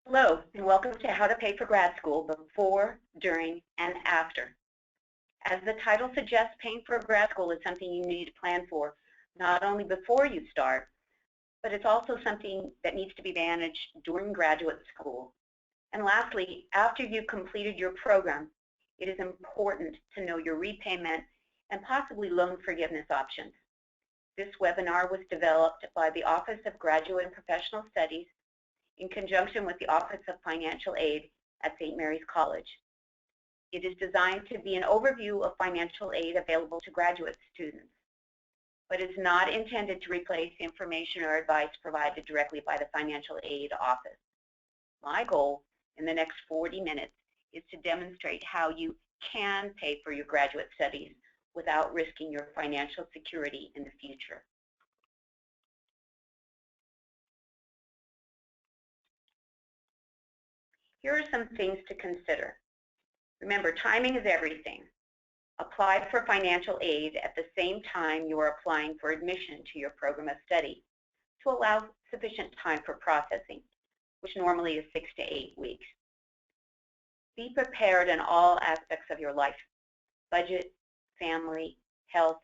Hello, and welcome to How to Pay for Grad School Before, During, and After. As the title suggests, paying for grad school is something you need to plan for, not only before you start, but it's also something that needs to be managed during graduate school. And lastly, after you've completed your program, it is important to know your repayment and possibly loan forgiveness options. This webinar was developed by the Office of Graduate and Professional Studies in conjunction with the Office of Financial Aid at St. Mary's College. It is designed to be an overview of financial aid available to graduate students, but is not intended to replace information or advice provided directly by the Financial Aid Office. My goal in the next 40 minutes is to demonstrate how you can pay for your graduate studies without risking your financial security in the future. Here are some things to consider. Remember, timing is everything. Apply for financial aid at the same time you are applying for admission to your program of study to allow sufficient time for processing, which normally is 6 to 8 weeks. Be prepared in all aspects of your life: budget, family, health,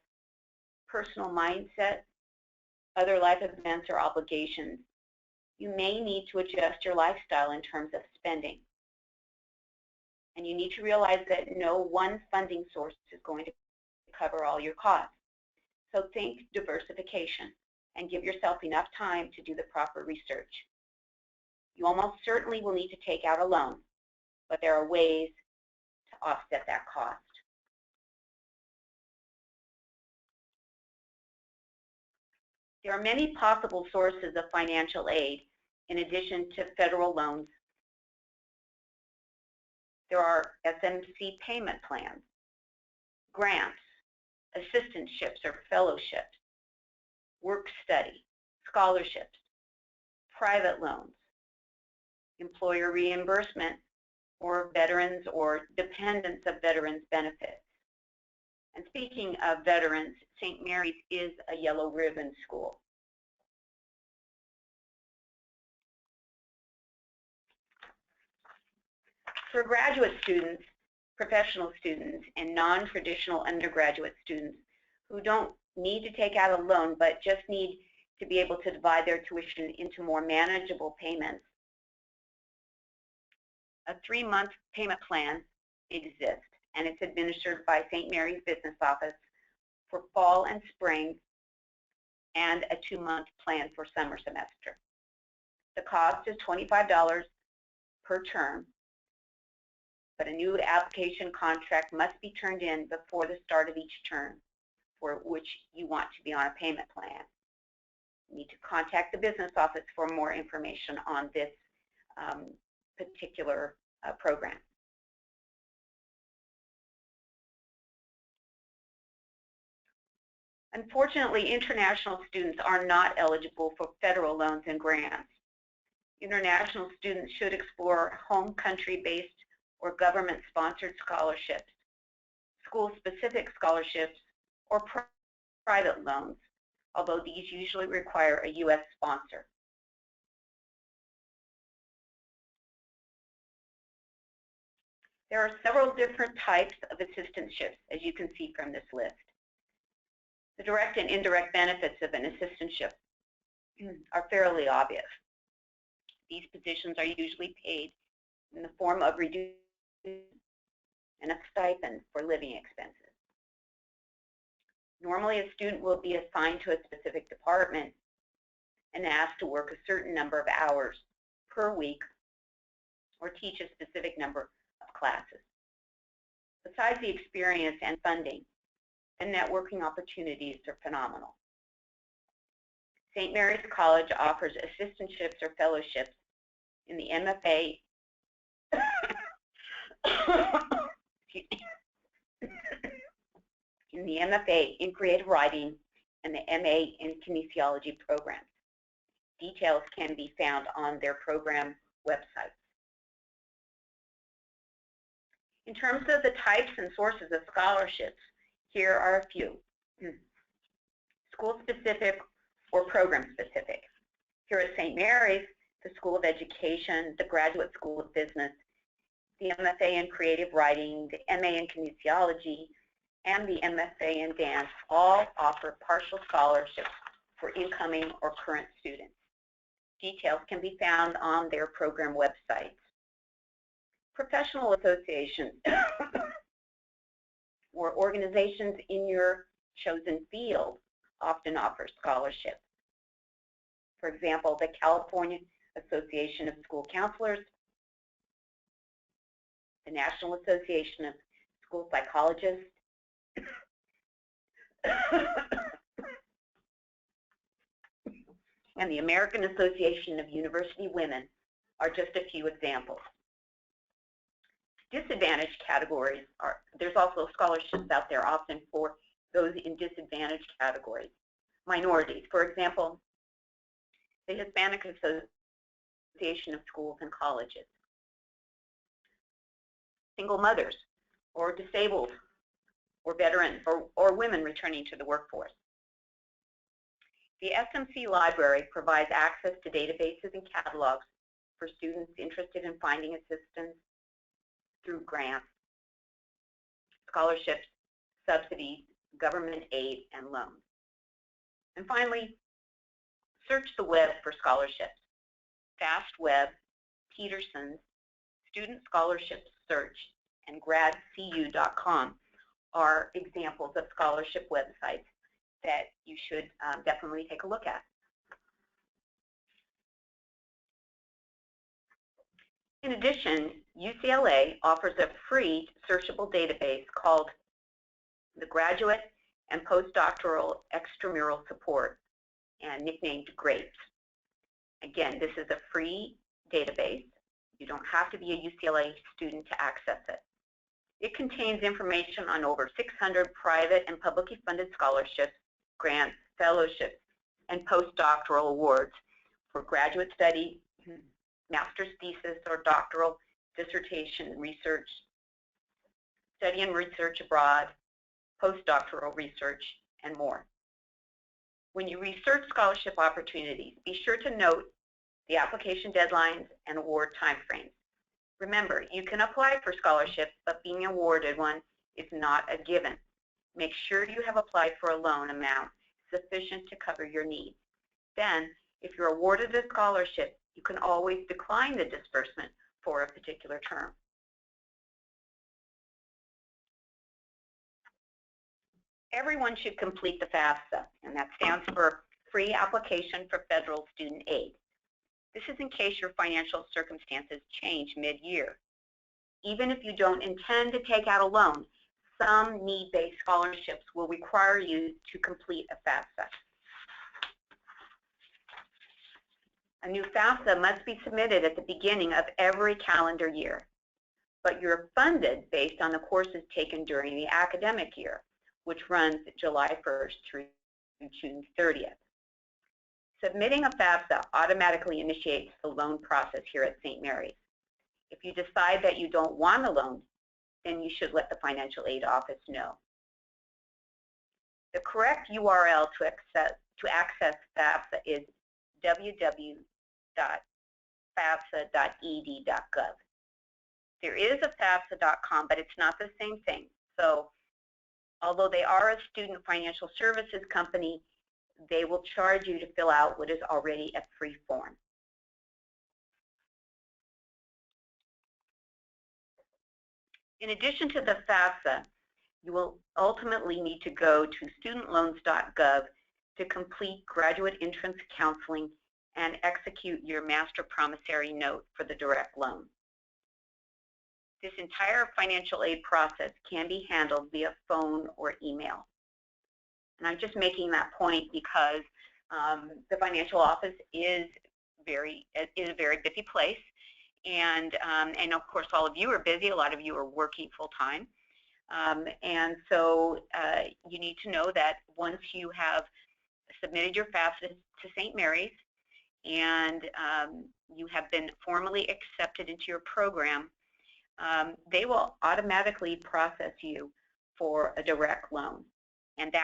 personal mindset, other life events or obligations. You may need to adjust your lifestyle in terms of spending. And you need to realize that no one funding source is going to cover all your costs. So think diversification and give yourself enough time to do the proper research. You almost certainly will need to take out a loan, but there are ways to offset that cost. There are many possible sources of financial aid in addition to federal loans. There are SMC payment plans, grants, assistantships or fellowships, work study, scholarships, private loans, employer reimbursement, or veterans or dependents of veterans benefits. And speaking of veterans, St. Mary's is a yellow ribbon school. For graduate students, professional students, and non-traditional undergraduate students who don't need to take out a loan but just need to be able to divide their tuition into more manageable payments, a 3-month payment plan exists, and it's administered by St. Mary's Business Office for fall and spring, and a 2-month plan for summer semester. The cost is $25 per term, but a new application contract must be turned in before the start of each term for which you want to be on a payment plan. You need to contact the business office for more information on this particular program. Unfortunately, international students are not eligible for federal loans and grants. International students should explore home country-based or government-sponsored scholarships, school-specific scholarships, or private loans, although these usually require a U.S. sponsor. There are several different types of assistantships, as you can see from this list. The direct and indirect benefits of an assistantship are fairly obvious. These positions are usually paid in the form of reduced and a stipend for living expenses. Normally, a student will be assigned to a specific department and asked to work a certain number of hours per week or teach a specific number of classes. Besides the experience and funding, the networking opportunities are phenomenal. St. Mary's College offers assistantships or fellowships in the MFA in the MFA in Creative Writing and the MA in Kinesiology programs. Details can be found on their program websites. In terms of the types and sources of scholarships, here are a few. School-specific or program-specific. Here at St. Mary's, the School of Education, the Graduate School of Business, the MFA in Creative Writing, the MA in Kinesiology, and the MFA in Dance all offer partial scholarships for incoming or current students. Details can be found on their program websites. Professional associations or organizations in your chosen field often offer scholarships. For example, the California Association of School Counselors, the National Association of School Psychologists, and the American Association of University Women are just a few examples. Disadvantaged categories there's also scholarships out there often for those in disadvantaged categories. Minorities, for example, the Hispanic Association of Schools and Colleges. Single mothers, or disabled, or veterans, or women returning to the workforce. The SMC Library provides access to databases and catalogs for students interested in finding assistance through grants, scholarships, subsidies, government aid, and loans. And finally, search the web for scholarships. FastWeb, Peterson's, Student Scholarship Search, and gradcu.com are examples of scholarship websites that you should definitely take a look at. In addition, UCLA offers a free searchable database called the Graduate and Postdoctoral Extramural Support, and nicknamed GRAPES. Again, this is a free database. You don't have to be a UCLA student to access it. It contains information on over 600 private and publicly funded scholarships, grants, fellowships, and postdoctoral awards for graduate study, master's thesis or doctoral dissertation research, study and research abroad, postdoctoral research, and more. When you research scholarship opportunities, be sure to note the application deadlines and award timeframes. Remember, you can apply for scholarships, but being awarded one is not a given. Make sure you have applied for a loan amount sufficient to cover your needs. Then, if you're awarded a scholarship, you can always decline the disbursement for a particular term. Everyone should complete the FAFSA, and that stands for Free Application for Federal Student Aid. This is in case your financial circumstances change mid-year. Even if you don't intend to take out a loan, some need-based scholarships will require you to complete a FAFSA. A new FAFSA must be submitted at the beginning of every calendar year, but you're funded based on the courses taken during the academic year, which runs July 1st through June 30th. Submitting a FAFSA automatically initiates the loan process here at St. Mary's. If you decide that you don't want a loan, then you should let the financial aid office know. The correct URL to access FAFSA is www.fafsa.ed.gov. There is a FAFSA.com, but it's not the same thing. So, although they are a student financial services company, they will charge you to fill out what is already a free form. In addition to the FAFSA, you will ultimately need to go to studentloans.gov to complete graduate entrance counseling and execute your master promissory note for the direct loan. This entire financial aid process can be handled via phone or email. And I'm just making that point because the financial office is a very busy place, and of course all of you are busy. A lot of you are working full time, and so you need to know that once you have submitted your FAFSA to St. Mary's and you have been formally accepted into your program, they will automatically process you for a direct loan, and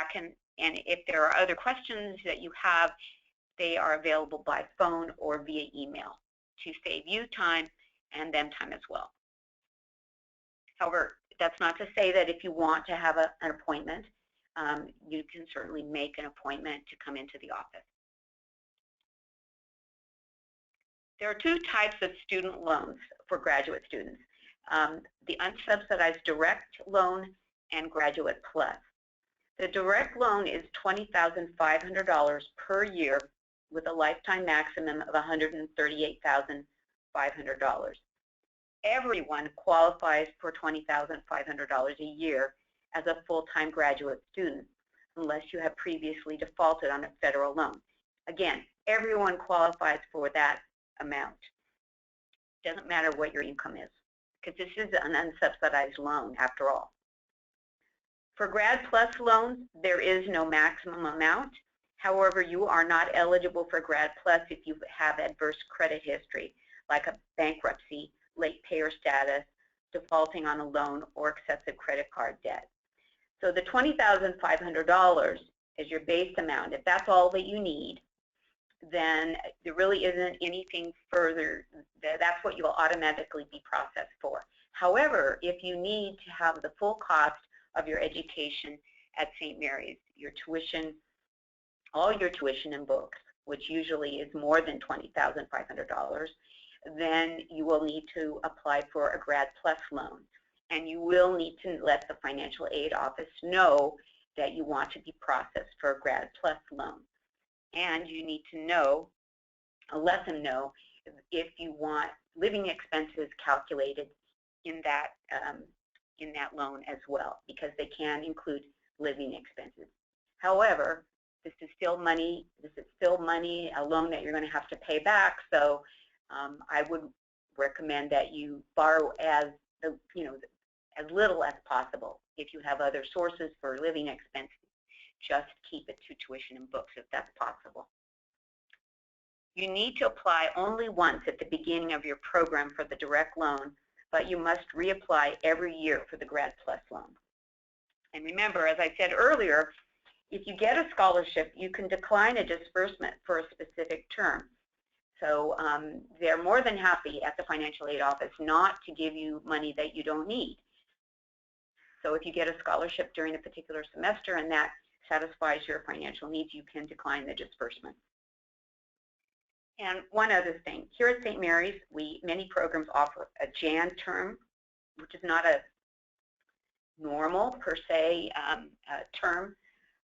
if there are other questions that you have, they are available by phone or via email. to save you time and them time as well. However, that's not to say that if you want to have an appointment, you can certainly make an appointment to come into the office. There are two types of student loans for graduate students, the unsubsidized direct loan and Graduate Plus. The direct loan is $20,500 per year with a lifetime maximum of $138,500. Everyone qualifies for $20,500 a year as a full-time graduate student, unless you have previously defaulted on a federal loan. Again, everyone qualifies for that amount. Doesn't matter what your income is, because this is an unsubsidized loan after all. For Grad Plus loans, there is no maximum amount. However, you are not eligible for Grad Plus if you have adverse credit history, like a bankruptcy, late payer status, defaulting on a loan, or excessive credit card debt. So the $20,500 is your base amount. If that's all that you need, then there really isn't anything further. That's what you'll automatically be processed for. However, if you need to have the full cost of your education at St. Mary's, your tuition, all your tuition and books, which usually is more than $20,500, then you will need to apply for a Grad Plus loan. And you will need to let the financial aid office know that you want to be processed for a Grad Plus loan. And you need to know, let them know if you want living expenses calculated in that loan as well, because they can include living expenses. However, this is still money. A loan that you're going to have to pay back. So I would recommend that you borrow as little as possible. If you have other sources for living expenses, just keep it to tuition and books if that's possible. You need to apply only once at the beginning of your program for the direct loan, but you must reapply every year for the Grad Plus loan. And remember, as I said earlier, if you get a scholarship, you can decline a disbursement for a specific term. So they're more than happy at the financial aid office not to give you money that you don't need. So if you get a scholarship during a particular semester and that satisfies your financial needs, you can decline the disbursement. And one other thing, here at St. Mary's, many programs offer a Jan term, which is not a normal per se term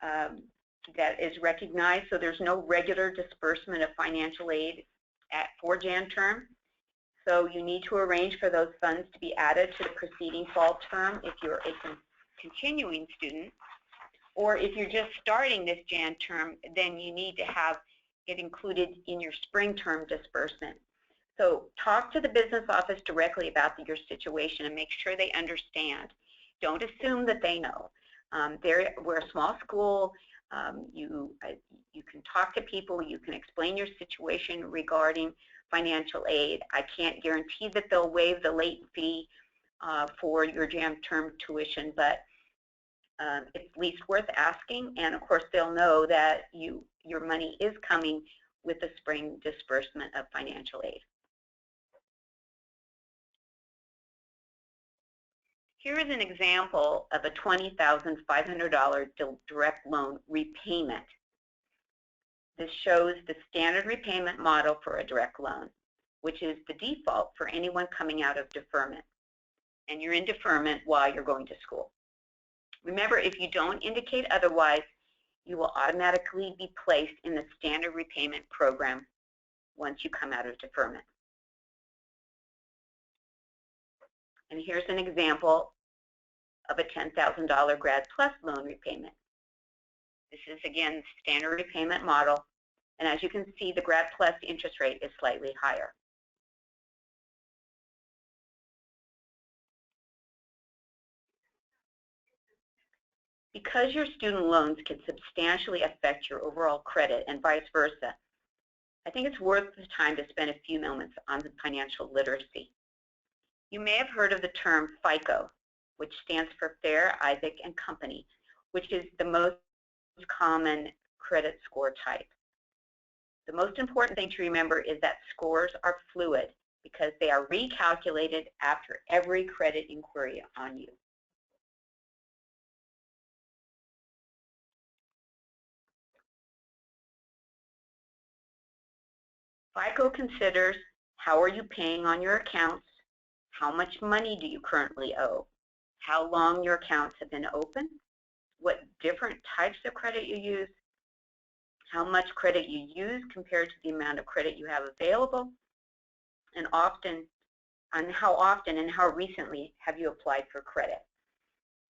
that is recognized. So there's no regular disbursement of financial aid for Jan term. So you need to arrange for those funds to be added to the preceding fall term if you're a continuing student. Or if you're just starting this Jan term, then you need to have it included in your spring term disbursement. So talk to the business office directly about your situation and make sure they understand. Don't assume that they know. We're a small school. You can talk to people. You can explain your situation regarding financial aid. I can't guarantee that they'll waive the late fee for your Jan term tuition, but it's at least worth asking. And of course, they'll know that your money is coming with the spring disbursement of financial aid. Here is an example of a $20,500 direct loan repayment. This shows the standard repayment model for a direct loan, which is the default for anyone coming out of deferment. And you're in deferment while you're going to school. Remember, if you don't indicate otherwise, you will automatically be placed in the standard repayment program once you come out of deferment. And here's an example of a $10,000 Grad Plus loan repayment. This is, again, standard repayment model. And as you can see, the Grad Plus interest rate is slightly higher. Because your student loans can substantially affect your overall credit and vice versa, I think it's worth the time to spend a few moments on financial literacy. You may have heard of the term FICO, which stands for Fair, Isaac and Company, which is the most common credit score type. The most important thing to remember is that scores are fluid because they are recalculated after every credit inquiry on you. FICO considers how are you paying on your accounts, how much money do you currently owe, how long your accounts have been open, what different types of credit you use, how much credit you use compared to the amount of credit you have available, and how often and how recently have you applied for credit.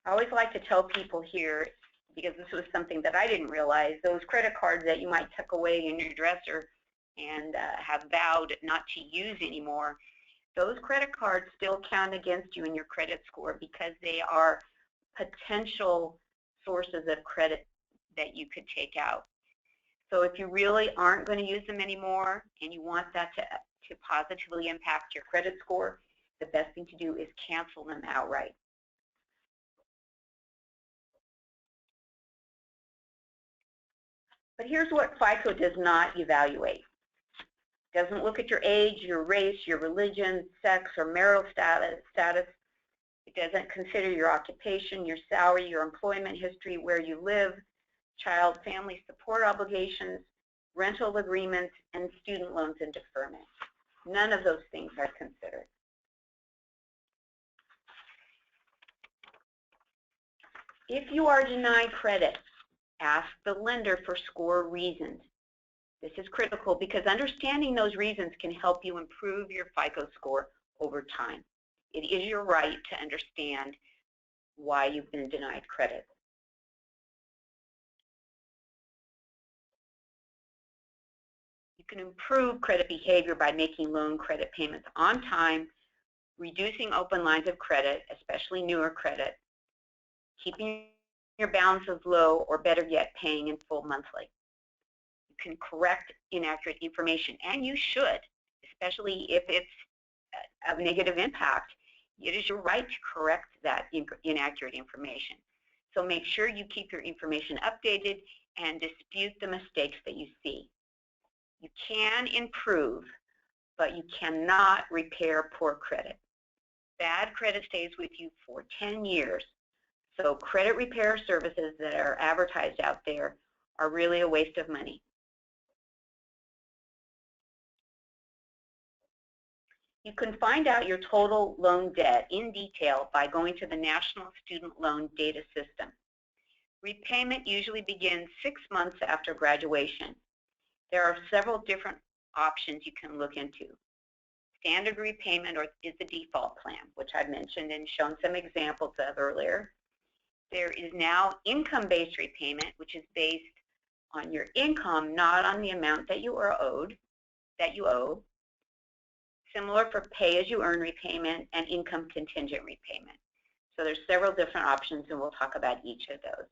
I always like to tell people here, because this was something that I didn't realize, those credit cards that you might tuck away in your dresser and have vowed not to use anymore, those credit cards still count against you in your credit score because they are potential sources of credit that you could take out. So if you really aren't going to use them anymore and you want that to positively impact your credit score, the best thing to do is cancel them outright. But here's what FICO does not evaluate. It doesn't look at your age, your race, your religion, sex, or marital status. It doesn't consider your occupation, your salary, your employment history, where you live, child family support obligations, rental agreements, and student loans and deferment. None of those things are considered. If you are denied credit, ask the lender for score reasons. This is critical because understanding those reasons can help you improve your FICO score over time. It is your right to understand why you've been denied credit. You can improve credit behavior by making loan credit payments on time, reducing open lines of credit, especially newer credit, keeping your balances low, or better yet, paying in full monthly. You can correct inaccurate information, and you should, especially if it's of negative impact. It is your right to correct that inaccurate information. So make sure you keep your information updated and dispute the mistakes that you see. You can improve, but you cannot repair poor credit. Bad credit stays with you for 10 years. So credit repair services that are advertised out there are really a waste of money. You can find out your total loan debt in detail by going to the National Student Loan Data System. Repayment usually begins 6 months after graduation. There are several different options you can look into. Standard repayment is the default plan, which I've mentioned and shown some examples of earlier. There is now income-based repayment, which is based on your income, not on the amount that you owe. Similar for pay-as-you-earn repayment and income contingent repayment. So there's several different options, and we'll talk about each of those.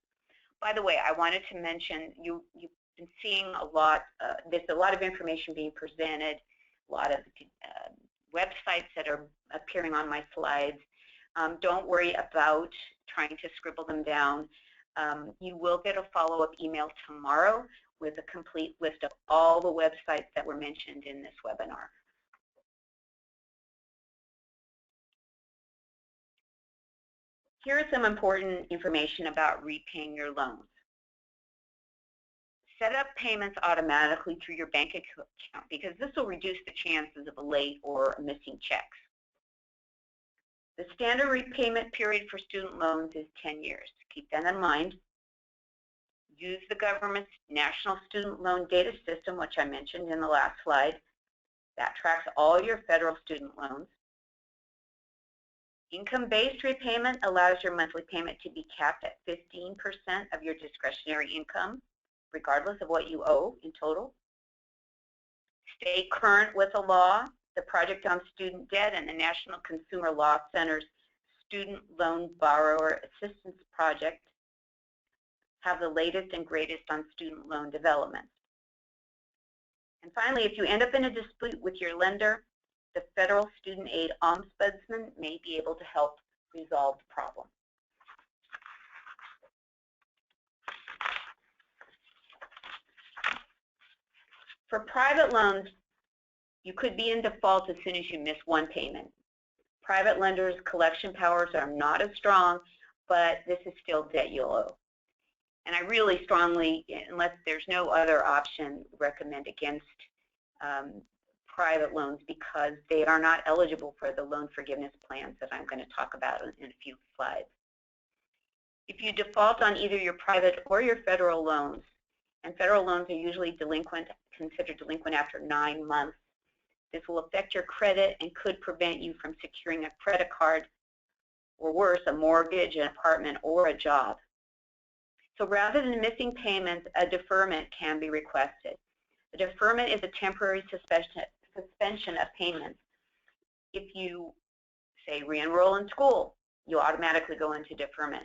By the way, I wanted to mention you've been seeing a lot. There's a lot of information being presented, a lot of websites that are appearing on my slides. Don't worry about trying to scribble them down. You will get a follow-up email tomorrow with a complete list of all the websites that were mentioned in this webinar. Here is some important information about repaying your loans. Set up payments automatically through your bank account because this will reduce the chances of a late or missing checks. The standard repayment period for student loans is 10 years. Keep that in mind. Use the government's National Student Loan Data System, which I mentioned in the last slide. That tracks all your federal student loans. Income-based repayment allows your monthly payment to be capped at 15% of your discretionary income, regardless of what you owe in total. Stay current with the law. The Project on Student Debt and the National Consumer Law Center's Student Loan Borrower Assistance Project have the latest and greatest on student loan development. And finally, if you end up in a dispute with your lender, the Federal Student Aid Ombudsman may be able to help resolve the problem. For private loans, you could be in default as soon as you miss one payment. Private lenders' collection powers are not as strong, but this is still debt you'll owe. And I really strongly, unless there's no other option, recommend against private loans because they are not eligible for the loan forgiveness plans that I'm going to talk about in a few slides. If you default on either your private or your federal loans, and federal loans are usually considered delinquent after 9 months, this will affect your credit and could prevent you from securing a credit card or worse, a mortgage, an apartment, or a job. So rather than missing payments, a deferment can be requested. A deferment is a temporary suspension of payments. If you, say, re-enroll in school, you automatically go into deferment.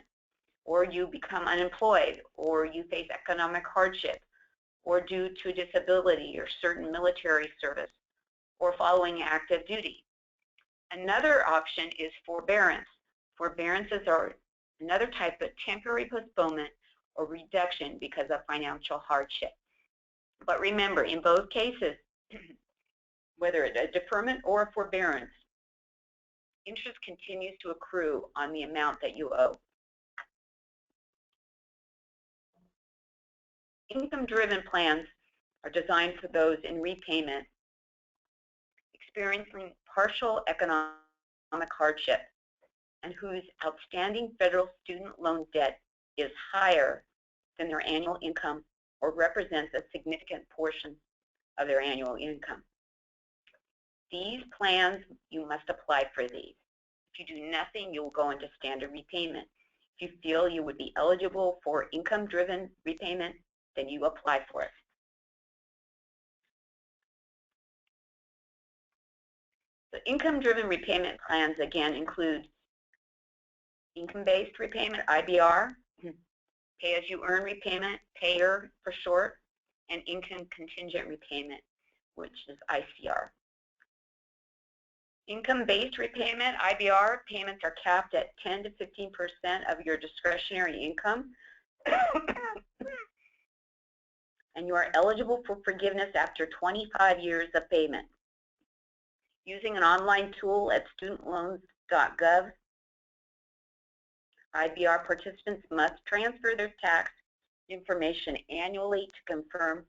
Or you become unemployed, or you face economic hardship, or due to disability or certain military service, or following active duty. Another option is forbearance. Forbearances are another type of temporary postponement or reduction because of financial hardship. But remember, in both cases, whether it's a deferment or a forbearance, interest continues to accrue on the amount that you owe. Income-driven plans are designed for those in repayment experiencing partial economic hardship and whose outstanding federal student loan debt is higher than their annual income or represents a significant portion of their annual income. These plans, you must apply for these. If you do nothing, you will go into standard repayment. If you feel you would be eligible for income-driven repayment, then you apply for it. So income-driven repayment plans, again, include income-based repayment, IBR, pay-as-you-earn repayment, PAYER for short, and income contingent repayment, which is ICR. Income-based repayment, IBR, payments are capped at 10 to 15% of your discretionary income. And you are eligible for forgiveness after 25 years of payment. Using an online tool at studentloans.gov, IBR participants must transfer their tax information annually to confirm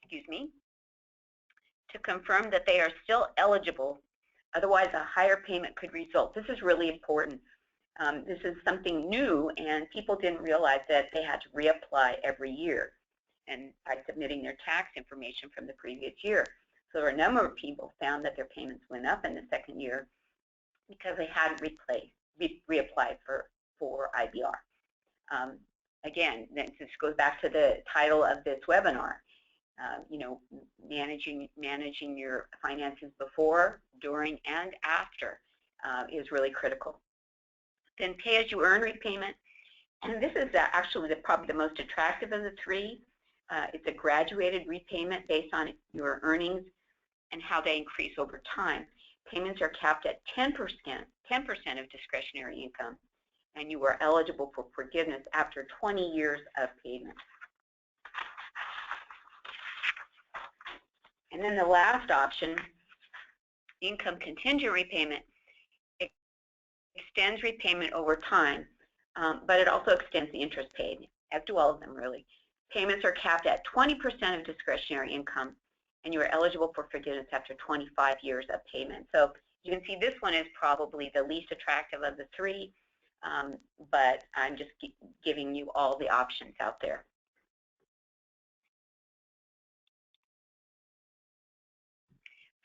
excuse me, to confirm that they are still eligible. Otherwise, a higher payment could result. This is really important. This is something new, and people didn't realize that they had to reapply every year and by submitting their tax information from the previous year. So a number of people found that their payments went up in the second year because they hadn't reapplied for IBR. Again, this goes back to the title of this webinar. You know, managing your finances before, during, and after is really critical. Then pay-as-you-earn repayment, and this is actually probably the most attractive of the three. It's a graduated repayment based on your earnings and how they increase over time. Payments are capped at 10% of discretionary income, and you are eligible for forgiveness after 20 years of payment. And then the last option, income contingent repayment, extends repayment over time, but it also extends the interest paid, as do all of them really. Payments are capped at 20% of discretionary income, and you are eligible for forgiveness after 25 years of payment. So you can see this one is probably the least attractive of the three, but I'm just giving you all the options out there.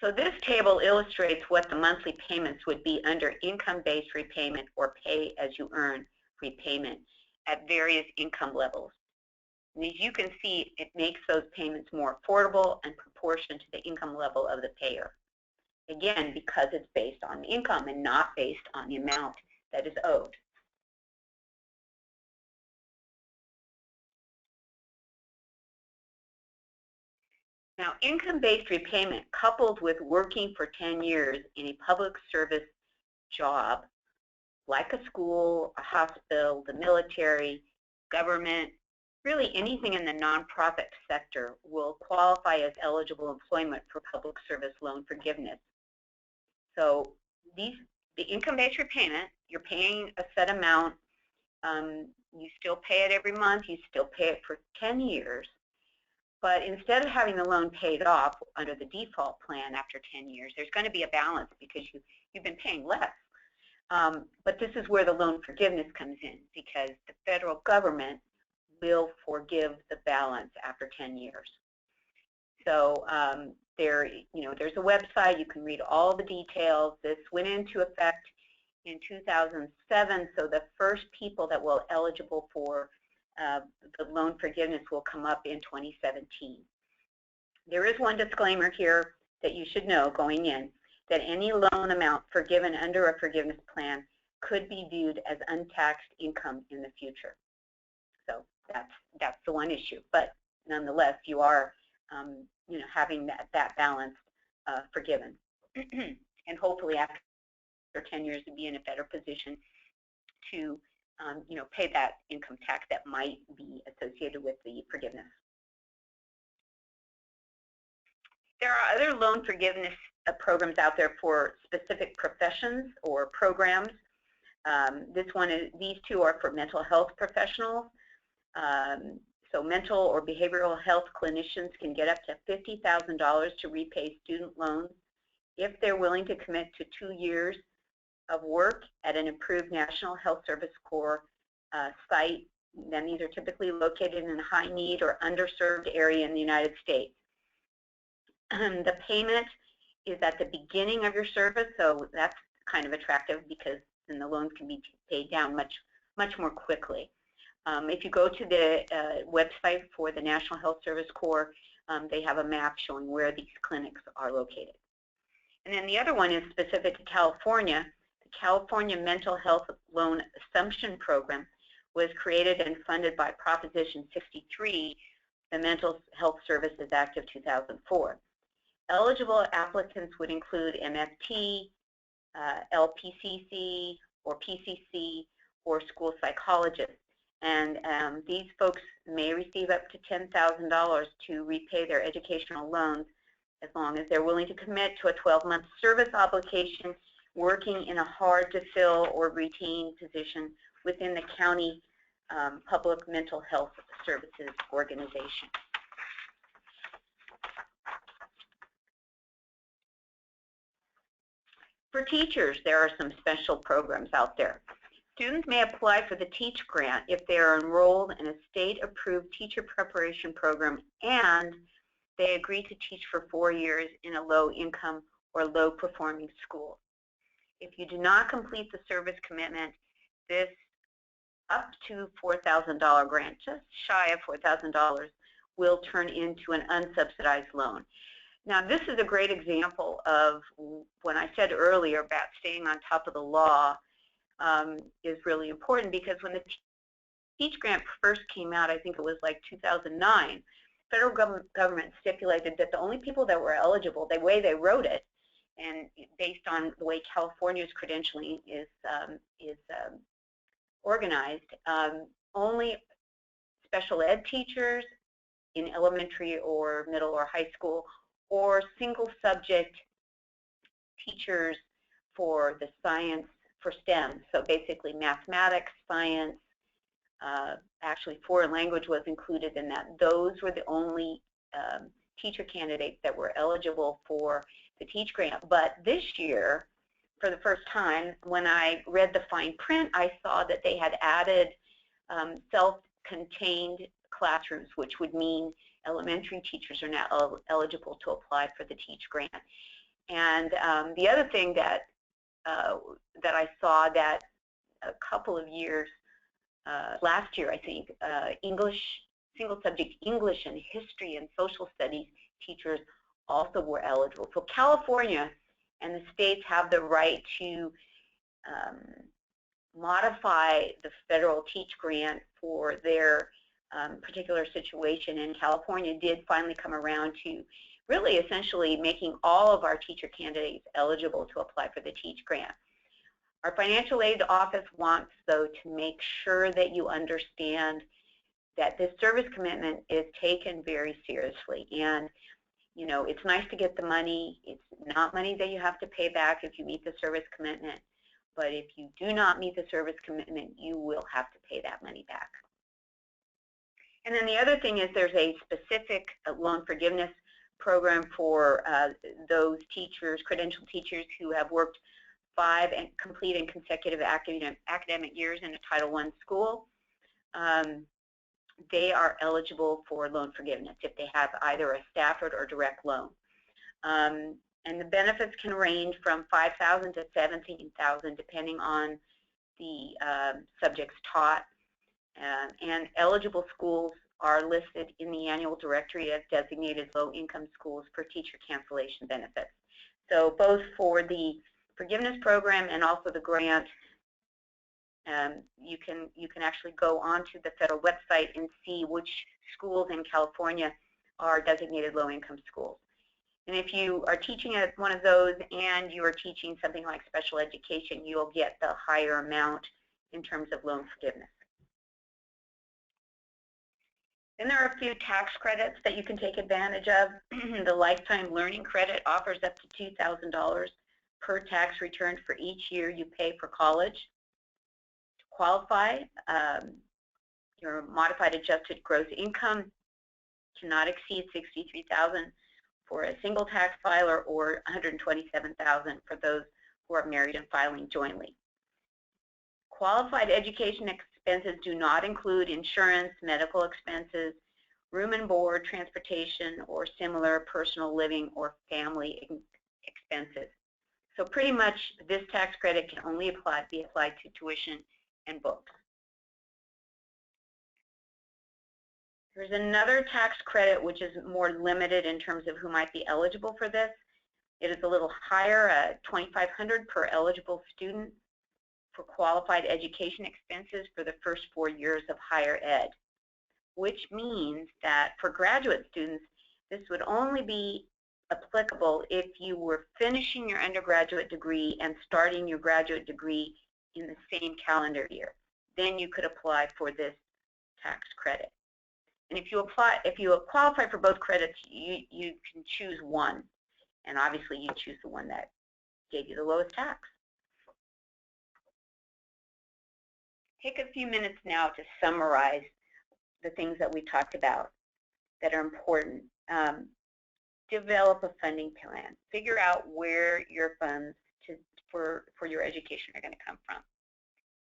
So this table illustrates what the monthly payments would be under income-based repayment or pay-as-you-earn repayment at various income levels. And as you can see, it makes those payments more affordable and proportionate to the income level of the payer. Again, because it's based on income and not based on the amount that is owed. Now, income-based repayment coupled with working for 10 years in a public service job, like a school, a hospital, the military, government, really anything in the nonprofit sector will qualify as eligible employment for public service loan forgiveness. So the income-based repayment, you're paying a set amount. You still pay it every month. You still pay it for 10 years. But instead of having the loan paid off under the default plan after 10 years, there's going to be a balance because you've been paying less. But this is where the loan forgiveness comes in, because the federal government will forgive the balance after 10 years. So there's a website. You can read all the details. This went into effect in 2007, so the first people that will eligible for the loan forgiveness will come up in 2017. There is one disclaimer here that you should know going in, that any loan amount forgiven under a forgiveness plan could be viewed as untaxed income in the future. So that's the one issue. But nonetheless, you are having that balance forgiven, and hopefully after 10 years to be in a better position to pay that income tax that might be associated with the forgiveness. There are other loan forgiveness programs out there for specific professions or programs. These two are for mental health professionals. So mental or behavioral health clinicians can get up to $50,000 to repay student loans if they're willing to commit to 2 years of work at an approved National Health Service Corps site. Then these are typically located in a high need or underserved area in the United States. The payment is at the beginning of your service, so that's kind of attractive because then the loans can be paid down much more quickly. If you go to the website for the National Health Service Corps, they have a map showing where these clinics are located. And then the other one is specific to California. The California Mental Health Loan Assumption Program was created and funded by Proposition 63, the Mental Health Services Act of 2004. Eligible applicants would include MFT, LPCC, or PCC, or school psychologists. And these folks may receive up to $10,000 to repay their educational loans as long as they're willing to commit to a 12-month service obligation working in a hard-to-fill or retain position within the county public mental health services organization. For teachers, there are some special programs out there. Students may apply for the Teach Grant if they are enrolled in a state-approved teacher preparation program and they agree to teach for 4 years in a low-income or low-performing school. If you do not complete the service commitment, this up to $4,000 grant, just shy of $4,000, will turn into an unsubsidized loan. Now, this is a great example of when I said earlier about staying on top of the law is really important, because when the Teach Grant first came out, I think it was like 2009, federal government stipulated that the only people that were eligible, the way they wrote it, and based on the way California's credentialing is organized, only special ed teachers in elementary or middle or high school, or single subject teachers for the science, for STEM, so basically mathematics, science, actually foreign language was included in that. Those were the only teacher candidates that were eligible for the Teach Grant. But this year, for the first time, when I read the fine print, I saw that they had added self-contained classrooms, which would mean elementary teachers are now eligible to apply for the Teach Grant. And the other thing that I saw, that a couple of years, last year I think, English, single subject English and history and social studies teachers also were eligible. So California and the states have the right to modify the federal Teach Grant for their particular situation, and California did finally come around to really essentially making all of our teacher candidates eligible to apply for the Teach Grant. Our financial aid office wants, though, to make sure that you understand that this service commitment is taken very seriously. And you know, it's nice to get the money. It's not money that you have to pay back if you meet the service commitment. But if you do not meet the service commitment, you will have to pay that money back. And then the other thing is there's a specific loan forgiveness program for those teachers, credentialed teachers who have worked 5 complete and consecutive academic years in a Title I school. They are eligible for loan forgiveness if they have either a Stafford or direct loan. And the benefits can range from $5,000 to $17,000 depending on the subjects taught. And eligible schools are listed in the annual directory as designated low-income schools for teacher cancellation benefits. So both for the forgiveness program and also the grant, you can actually go onto the federal website and see which schools in California are designated low-income schools. And if you are teaching at one of those and you are teaching something like special education, you'll get the higher amount in terms of loan forgiveness. Then there are a few tax credits that you can take advantage of. The Lifetime Learning Credit offers up to $2,000 per tax return for each year you pay for college. To qualify, your modified adjusted gross income cannot exceed $63,000 for a single tax filer or $127,000 for those who are married and filing jointly. Qualified education expenses do not include insurance, medical expenses, room and board, transportation, or similar personal living or family expenses. So pretty much this tax credit can only be applied to tuition and books. There's another tax credit which is more limited in terms of who might be eligible for this. It is a little higher, $2,500 per eligible student for qualified education expenses for the first 4 years of higher ed, which means that for graduate students, this would only be applicable if you were finishing your undergraduate degree and starting your graduate degree in the same calendar year. Then you could apply for this tax credit. And if you qualify for both credits, you can choose one. And obviously you choose the one that gave you the lowest tax. Take a few minutes now to summarize the things that we talked about that are important. Develop a funding plan. Figure out where your funds for your education are going to come from.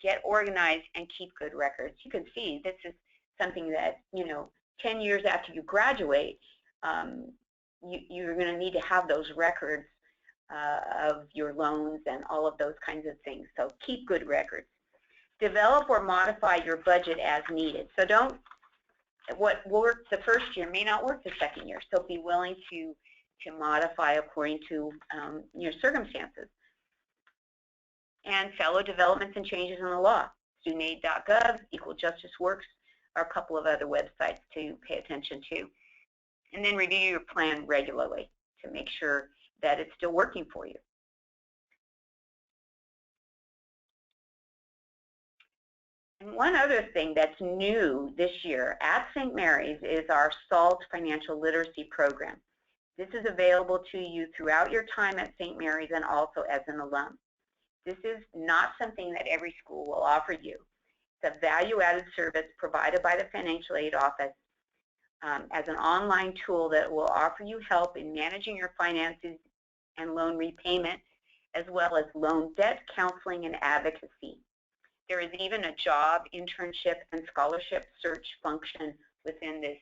Get organized and keep good records. You can see this is something that, 10 years after you graduate, you're going to need to have those records of your loans and all of those kinds of things. So keep good records. Develop or modify your budget as needed. So what worked the first year may not work the second year. So be willing to modify according to your circumstances. And fellow developments and changes in the law. StudentAid.gov, Equal Justice Works are a couple of other websites to pay attention to. And then review your plan regularly to make sure that it's still working for you. And one other thing that's new this year at St. Mary's is our SALT Financial Literacy Program. This is available to you throughout your time at St. Mary's and also as an alum. This is not something that every school will offer you. It's a value-added service provided by the Financial Aid Office as an online tool that will offer you help in managing your finances and loan repayment, as well as loan debt counseling and advocacy. There is even a job, internship, and scholarship search function within this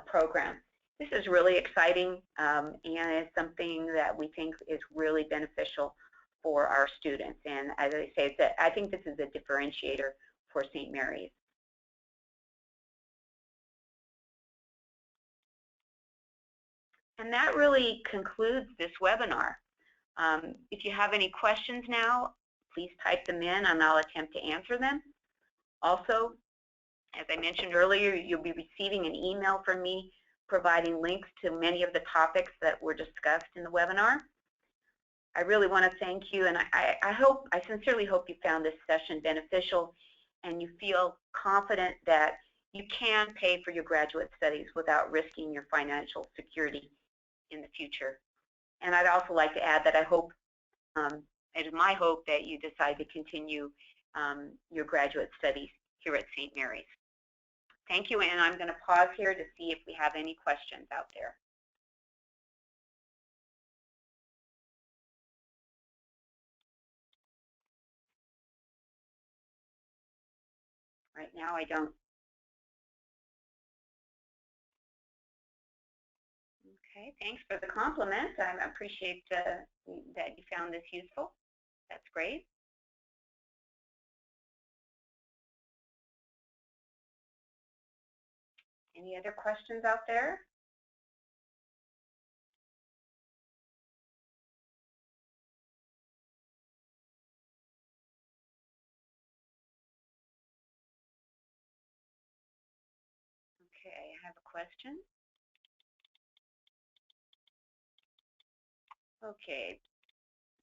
program. This is really exciting and is something that we think is really beneficial for our students. And as I say, I think this is a differentiator for St. Mary's. And that really concludes this webinar. If you have any questions now, please type them in and I'll attempt to answer them. Also, as I mentioned earlier, you'll be receiving an email from me providing links to many of the topics that were discussed in the webinar. I really want to thank you, and I sincerely hope you found this session beneficial and you feel confident that you can pay for your graduate studies without risking your financial security in the future. And I'd also like to add that I hope, it is my hope that you decide to continue your graduate studies here at St. Mary's. Thank you, and I'm going to pause here to see if we have any questions out there. Right now, I don't. Okay, thanks for the compliment. I appreciate that you found this useful. That's great. Any other questions out there? Okay, I have a question. Okay,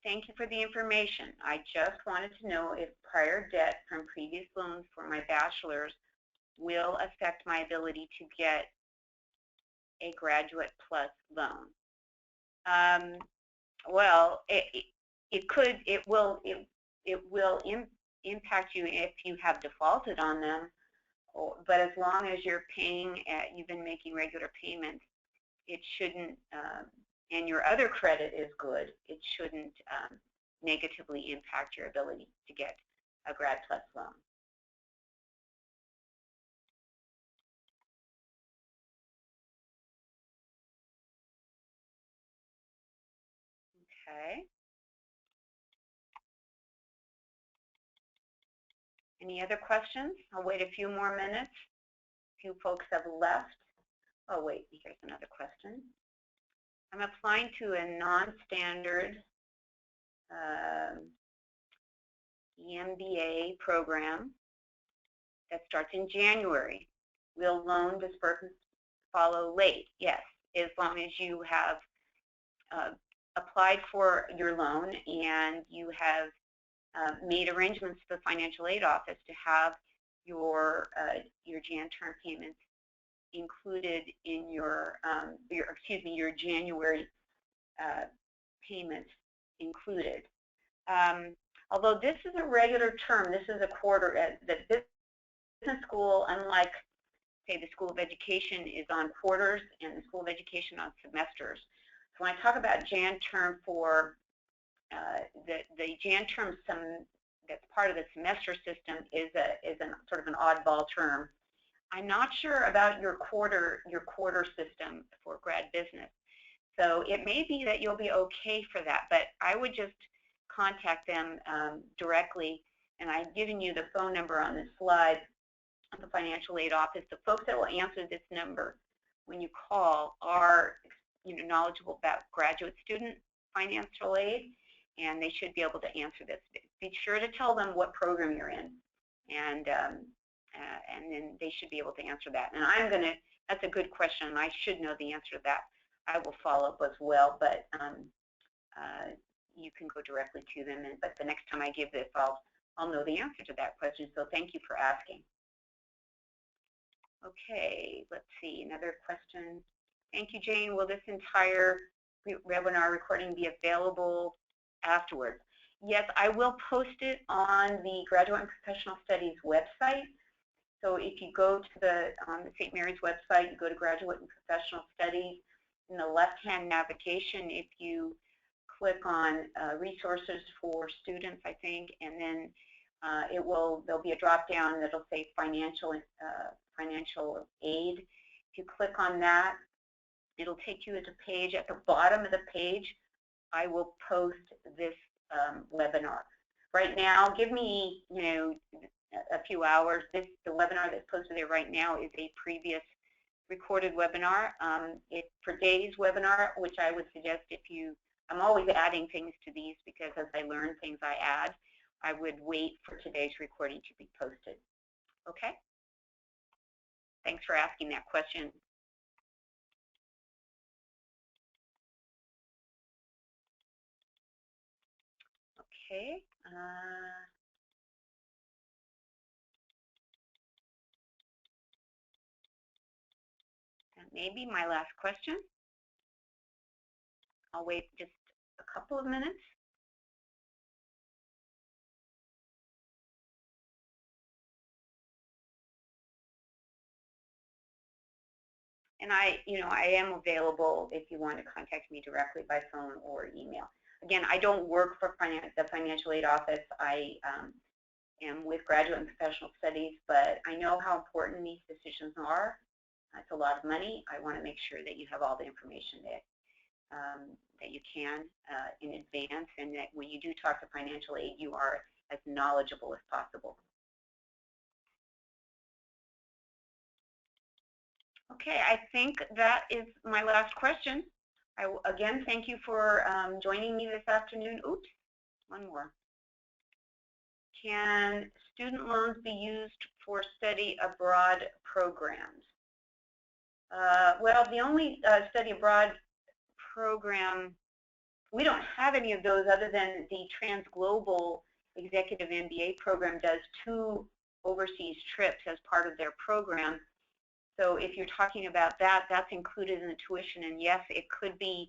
thank you for the information. I just wanted to know if prior debt from previous loans for my bachelor's will affect my ability to get a Graduate Plus loan. Well, it could, it will impact you if you have defaulted on them, but as long as you're paying, you've been making regular payments, it shouldn't, and your other credit is good, it shouldn't negatively impact your ability to get a Grad Plus loan. Okay. Any other questions? I'll wait a few more minutes. A few folks have left. Oh, wait, here's another question. I'm applying to a non-standard EMBA program that starts in January. Will loan disbursements follow late? Yes, as long as you have applied for your loan and you have made arrangements with the financial aid office to have your Jan term payments included in your January payments included. Although this is a regular term, this is a quarter. The business school, unlike say the School of Education, is on quarters and the School of Education on semesters. So when I talk about Jan term for the Jan term that's part of the semester system is sort of an oddball term. I'm not sure about your quarter system for grad business. So it may be that you'll be okay for that, but I would just contact them directly, and I've given you the phone number on this slide of the financial aid office. The folks that will answer this number when you call are knowledgeable about graduate student financial aid, and they should be able to answer this. Be sure to tell them what program you're in, and then they should be able to answer that. And that's a good question, and I should know the answer to that. I will follow up as well, but you can go directly to them. But the next time I give this, I'll know the answer to that question. So thank you for asking. Okay, let's see, another question. Thank you, Jane. Will this entire webinar recording be available afterwards? Yes, I will post it on the Graduate and Professional Studies website. So if you go to the St. Mary's website, you go to Graduate and Professional Studies, in the left-hand navigation, if you click on resources for students, I think, and then there'll be a drop-down that'll say financial aid. If you click on that, it'll take you to a page. At the bottom of the page, I will post this webinar. Right now, give me a few hours. The webinar that's posted there right now is a previous recorded webinar. For today's webinar, which I would suggest I'm always adding things to these because as I learn things I add, I would wait for today's recording to be posted. Okay? Thanks for asking that question. Okay. maybe my last question. I'll wait just a couple of minutes. And I am available if you want to contact me directly by phone or email. Again, I don't work for the financial aid office. I am with Graduate and Professional Studies, but I know how important these decisions are. It's a lot of money. I want to make sure that you have all the information that you can in advance, and that when you do talk to financial aid, you are as knowledgeable as possible. Okay, I think that is my last question. Again, thank you for joining me this afternoon. Oops, one more. Can student loans be used for study abroad programs? Well, the only study abroad program, we don't have any of those other than the Transglobal Executive MBA program does 2 overseas trips as part of their program. So if you're talking about that, that's included in the tuition, and yes, it could be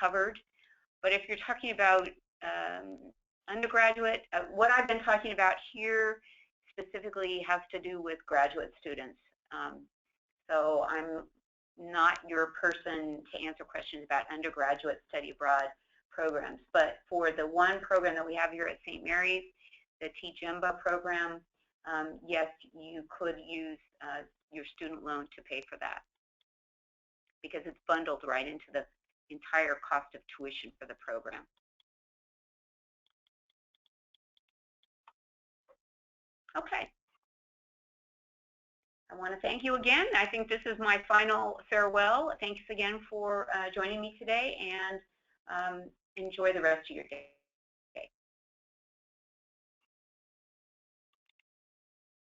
covered. But if you're talking about undergraduate, what I've been talking about here specifically has to do with graduate students. So I'm not your person to answer questions about undergraduate study abroad programs. But for the one program that we have here at St. Mary's, the TGEMBA program, yes, you could use your student loan to pay for that, because it's bundled right into the entire cost of tuition for the program. Okay. I want to thank you again. I think this is my final farewell. Thanks again for joining me today, and enjoy the rest of your day.